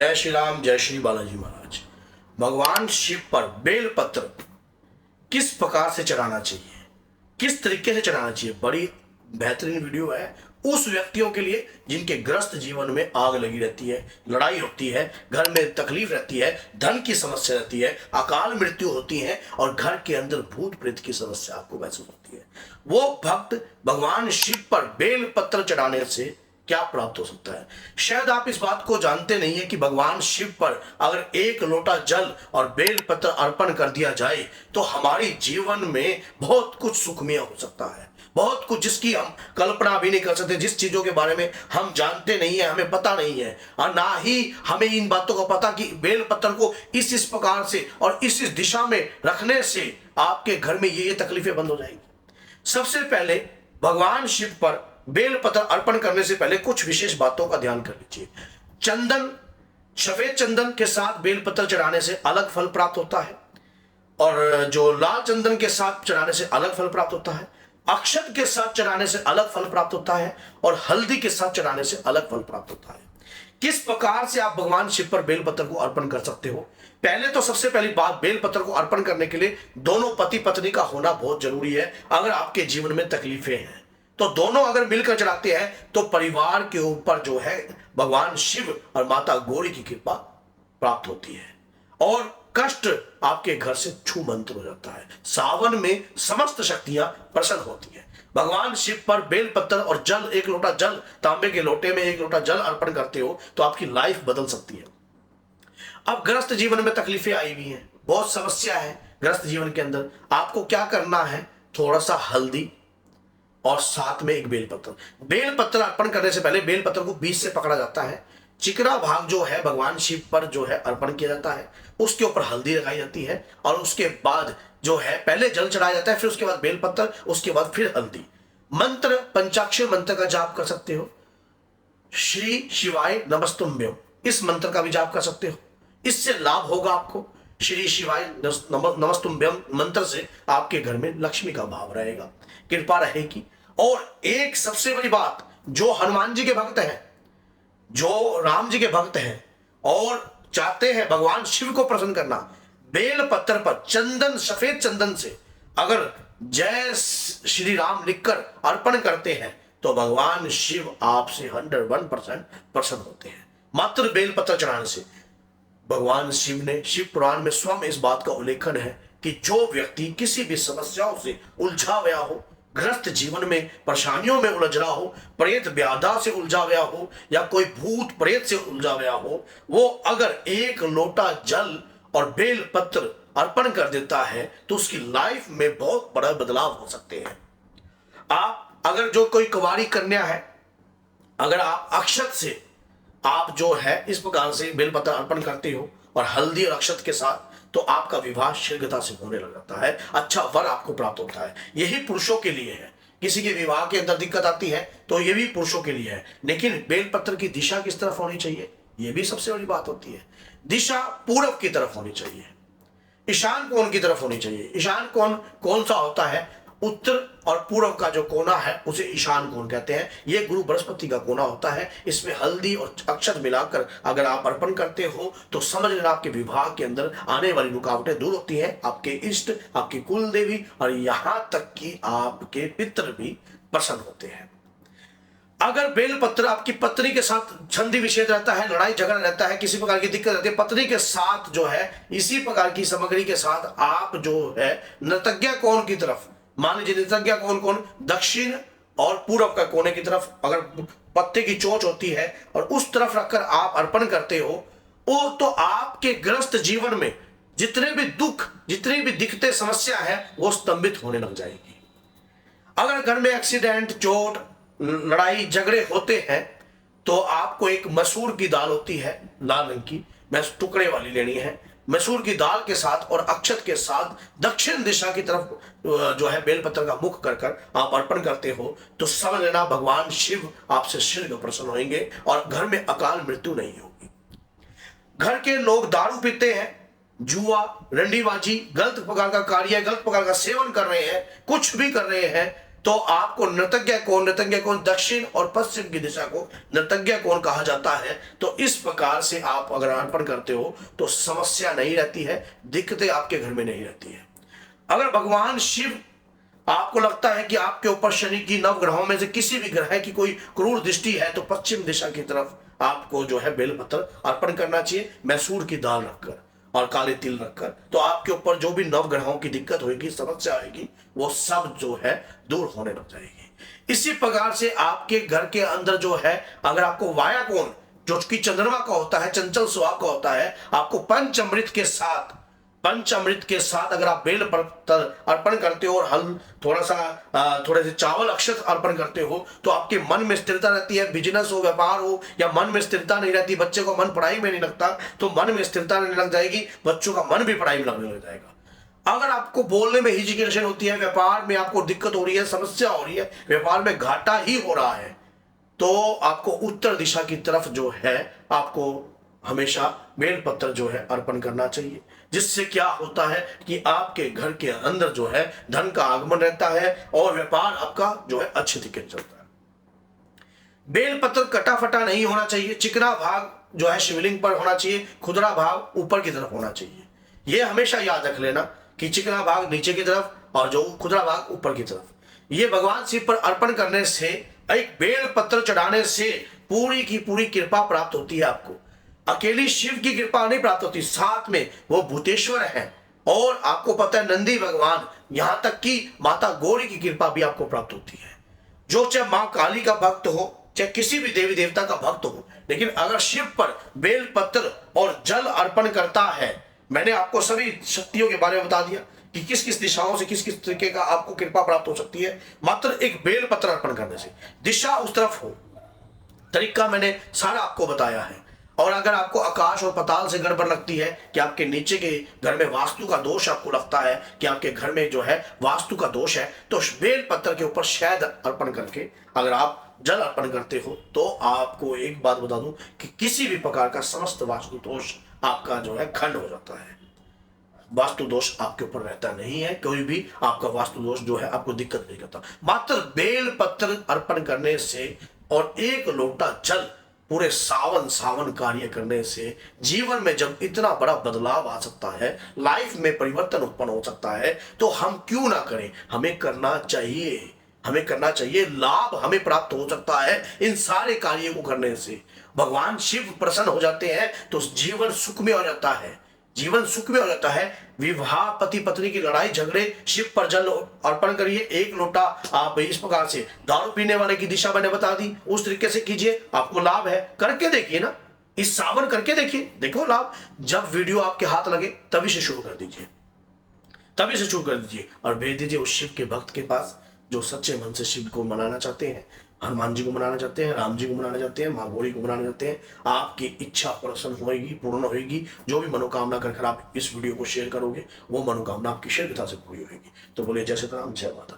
जय श्री राम, जय श्री बालाजी महाराज। भगवान शिव पर बेलपत्र किस प्रकार से चढ़ाना चाहिए, किस तरीके से चढ़ाना चाहिए, बड़ी बेहतरीन वीडियो है उस व्यक्तियों के लिए जिनके ग्रस्त जीवन में आग लगी रहती है, लड़ाई होती है, घर में तकलीफ रहती है, धन की समस्या रहती है, अकाल मृत्यु होती है और घर के अंदर भूत प्रेत की समस्या आपको महसूस होती है। वो भक्त भगवान शिव पर बेलपत्र चढ़ाने से क्या प्राप्त हो सकता है? शायद आप इस बात को जानते नहीं है कि भगवान शिव पर अगर एक लोटा जल और बेलपत्र अर्पण कर दिया जाए तो हमारी जीवन में बहुत कुछ सुखमय हो सकता है, बहुत कुछ जिसकी हम कल्पना भी नहीं कर सकते, जिस चीजों के बारे में हम जानते नहीं है, हमें पता नहीं है और ना ही हमें इन बातों का पता कि बेलपत्र को इस प्रकार से और इस दिशा में रखने से आपके घर में ये तकलीफें बंद हो जाएंगी। सबसे पहले भगवान शिव पर बेलपत्र अर्पण करने से पहले कुछ विशेष बातों का ध्यान कर लीजिए। चंदन, सफेद चंदन के साथ बेलपत्र चढ़ाने से अलग फल प्राप्त होता है और जो लाल चंदन के साथ चढ़ाने से अलग फल प्राप्त होता है, अक्षत के साथ चढ़ाने से अलग फल प्राप्त होता है और हल्दी के साथ चढ़ाने से अलग फल प्राप्त होता है। किस प्रकार से आप भगवान शिव पर बेलपत्र को अर्पण कर सकते हो? पहले तो सबसे पहली बात, बेलपत्र को अर्पण करने के लिए दोनों पति पत्नी का होना बहुत जरूरी है। अगर आपके जीवन में तकलीफें हैं तो दोनों अगर मिलकर चढ़ाते हैं तो परिवार के ऊपर जो है भगवान शिव और माता गौरी की कृपा प्राप्त होती है और कष्ट आपके घर से छू मंत्र हो जाता है। सावन में समस्त शक्तियां प्रसन्न होती हैं। भगवान शिव पर बेलपत्र और जल, एक लोटा जल, तांबे के लोटे में एक लोटा जल अर्पण करते हो तो आपकी लाइफ बदल सकती है। अब ग्रस्त जीवन में तकलीफें आई हुई हैं, बहुत समस्या है ग्रस्त जीवन के अंदर, आपको क्या करना है? थोड़ा सा हल्दी और साथ में एक बेलपत्र। बेलपत्र अर्पण करने से पहले बेलपत्र को बीच से पकड़ा जाता है, चिकना भाग जो है भगवान शिव पर जो है अर्पण किया जाता है, उसके ऊपर हल्दी लगाई जाती है और उसके बाद जो है पहले जल चढ़ाया जाता है, फिर उसके बाद बेलपत्र, उसके बाद फिर हल्दी। मंत्र, पंचाक्षर मंत्र का जाप कर सकते हो, श्री शिवाय नमस्तुभ्यम, इस मंत्र का भी जाप कर सकते हो, इससे लाभ होगा आपको। श्री शिवाय नमस्तुभ्यम मंत्र से आपके घर में लक्ष्मी का भाव रहेगा, कृपा रहेगी। और एक सबसे बड़ी बात, जो हनुमान जी के भक्त हैं, जो राम जी के भक्त हैं और चाहते हैं भगवान शिव को प्रसन्न करना, बेल पत्थर पर चंदन, सफेद चंदन से अगर जय श्री राम लिखकर अर्पण करते हैं तो भगवान शिव आपसे 101% प्रसन्न होते हैं, मात्र बेल पत्र चढ़ाने से। भगवान शिव ने शिव पुराण में स्वयं इस बात का उल्लेखन है कि जो व्यक्ति किसी भी समस्याओं से उलझा गया हो, ग्रस्त जीवन में परेशानियों में उलझ रहा हो, प्रेत व्याधा से उलझा गया हो या कोई भूत प्रेत से उलझा गया हो, वो अगर एक लोटा जल और बेल पत्र अर्पण कर देता है तो उसकी लाइफ में बहुत बड़ा बदलाव हो सकते हैं। आप अगर जो कोई कुंवारी कन्या है, अगर आप अक्षत से आप जो है इस प्रकार से बेलपत्र अर्पण करते हो और हल्दी और अक्षत के साथ, तो आपका विवाह शीघ्रता से होने लग जाता है, अच्छा वर आपको प्राप्त होता है। यही पुरुषों के लिए है, किसी के विवाह के अंदर दिक्कत आती है तो ये भी पुरुषों के लिए है। लेकिन बेलपत्र की दिशा किस तरफ होनी चाहिए, ये भी सबसे बड़ी बात होती है। दिशा पूरब की तरफ होनी चाहिए, ईशान कोण की तरफ होनी चाहिए। ईशान कोण कौन सा होता है? उत्तर और पूर्व का जो कोना है उसे ईशान कोण कहते हैं। ये गुरु बृहस्पति का कोना होता है। इसमें हल्दी और अक्षत मिलाकर अगर आप अर्पण करते हो तो समझ लेना आपके विवाह के अंदर आने वाली रुकावटें दूर होती हैं, आपके इष्ट, आपकी कुल देवी और यहां तक कि आपके पितृ भी प्रसन्न होते हैं। अगर बेलपत्र आपकी पत्नी के साथ संधि विच्छेद रहता है, लड़ाई झगड़ा रहता है, किसी प्रकार की दिक्कत रहती है, पत्नी के साथ जो है इसी प्रकार की सामग्री के साथ आप जो है नृतज्ञ कोण की तरफ, मान लीजिए नृतज्ञ कोण दक्षिण और पूर्व का कोने की तरफ अगर पत्ते की चोंच होती है और उस तरफ रखकर आप अर्पण करते हो, वो तो आपके ग्रस्त जीवन में जितने भी दुख, जितनी भी दिक्कतें, समस्या है वो स्तंभित होने लग जाएगी। अगर घर में एक्सीडेंट, चोट, लड़ाई झगड़े होते हैं तो आपको एक मसूर की दाल होती है लाल रंग की, टुकड़े वाली लेनी है। मसूर की दाल के साथ और अक्षत के साथ दक्षिण दिशा की तरफ जो है बेलपत्र का मुख कर कर आप अर्पण करते हो तो समझ लेना भगवान शिव आपसे शीघ्र प्रसन्न होंगे और घर में अकाल मृत्यु नहीं होगी। घर के लोग दारू पीते हैं, जुआ, रंडीबाजी, गलत प्रकार का कार्य, गलत प्रकार का सेवन कर रहे हैं, कुछ भी कर रहे हैं, तो आपको नृतज्ञ कोण दक्षिण और पश्चिम की दिशा को नृतज्ञ कोण कहा जाता है। तो इस प्रकार से आप अगर अर्पण करते हो तो समस्या नहीं रहती है, दिक्कतें आपके घर में नहीं रहती है। अगर भगवान शिव आपको लगता है कि आपके ऊपर शनि की नवग्रहों में से किसी भी ग्रह की कोई क्रूर दृष्टि है, तो पश्चिम दिशा की तरफ आपको जो है बेलपत्र अर्पण करना चाहिए, मैसूर की दाल रखकर और काले तिल रखकर। तो आपके ऊपर जो भी नवग्रहों की दिक्कत होगी, समस्या आएगी, वो सब जो है दूर होने लग जाएगी। इसी प्रकार से आपके घर के अंदर जो है, अगर आपको वाया कोण जो कि चंद्रमा का होता है, चंचल सुहाग का होता है, आपको पंचामृत के साथ अगर आप बेल पत्र अर्पण करते हो और हल थोड़े से चावल अक्षत अर्पण करते हो, तो आपके मन में स्थिरता रहती है। बिजनेस हो, व्यापार हो, या मन में स्थिरता नहीं रहती, बच्चे को मन पढ़ाई में नहीं लगता, तो मन में स्थिरता नहीं लग जाएगी, बच्चों का मन भी पढ़ाई में लगने लग जाएगा। अगर आपको बोलने में हिचकिचाहट होती है, व्यापार में आपको दिक्कत हो रही है, समस्या हो रही है, व्यापार में घाटा ही हो रहा है, तो आपको उत्तर दिशा की तरफ जो है आपको हमेशा बेलपत्र जो है अर्पण करना चाहिए। जिससे क्या होता है कि आपके घर के अंदर जो है धन का आगमन रहता है और व्यापार आपका जो है अच्छे तरीके से चलता है। बेलपत्र कटा फटा नहीं होना चाहिए, चिकना भाग जो है शिवलिंग पर होना चाहिए, खुदरा भाग ऊपर की तरफ होना चाहिए। यह हमेशा याद रख लेना कि चिकना भाग नीचे की तरफ और जो खुदरा भाग ऊपर की तरफ। ये भगवान शिव पर अर्पण करने से, एक बेलपत्र चढ़ाने से पूरी की पूरी कृपा प्राप्त होती है आपको। अकेली शिव की कृपा नहीं प्राप्त होती, साथ में वो भूतेश्वर है, और आपको पता है नंदी भगवान, यहां तक कि माता गौरी की कृपा भी आपको प्राप्त होती है। जो चाहे मां काली का भक्त हो, चाहे किसी भी देवी देवता का भक्त हो, लेकिन अगर शिव पर बेलपत्र और जल अर्पण करता है, मैंने आपको सभी शक्तियों के बारे में बता दिया कि किस किस दिशाओं से किस किस तरीके का आपको कृपा प्राप्त हो सकती है मात्र एक बेलपत्र अर्पण करने से। दिशा उस तरफ हो, तरीका मैंने सारा आपको बताया है। और अगर आपको आकाश और पाताल से गड़बड़ लगती है कि आपके नीचे के घर में वास्तु का दोष आपको लगता है कि आपके घर में जो है वास्तु का दोष है, तो बेल पत्र के ऊपर शहद अर्पण करके अगर आप जल अर्पण करते हो, तो आपको एक बात बता दूं कि किसी भी प्रकार का समस्त वास्तु दोष आपका जो है खंड हो जाता है। वास्तु दोष आपके ऊपर रहता नहीं है, कोई भी आपका वास्तु दोष जो है आपको दिक्कत नहीं करता। मात्र बेल पत्र अर्पण करने से और एक लोटा जल पूरे सावन कार्य करने से जीवन में जब इतना बड़ा बदलाव आ सकता है, लाइफ में परिवर्तन उत्पन्न हो सकता है, तो हम क्यों ना करें। हमें करना चाहिए, लाभ हमें प्राप्त हो सकता है इन सारे कार्यों को करने से। भगवान शिव प्रसन्न हो जाते हैं तो जीवन सुखमय हो जाता है, विवाह पति पत्नी की लड़ाई झगड़े, शिव पर जल अर्पण करिए, एक लोटा। आप इस प्रकार से दारू पीने वाले की दिशा मैंने बता दी, उस तरीके से कीजिए, आपको लाभ है। करके देखिए ना, इस सावन करके देखिए, देखो लाभ। जब वीडियो आपके हाथ लगे तभी से शुरू कर दीजिए और भेज दीजिए उस शिव के भक्त के पास जो सच्चे मन से शिव को मनाना चाहते हैं, हनुमान जी को मनाना चाहते हैं, राम जी को मनाना चाहते हैं, माँ गौरी को मनाना चाहते हैं। आपकी इच्छा पूर्ण होगी। जो भी मनोकामना कर आप इस वीडियो को शेयर करोगे, वो मनोकामना आपकी शीघ्रता से पूरी होगी। तो बोलिए जय श्री राम, जय माता दी।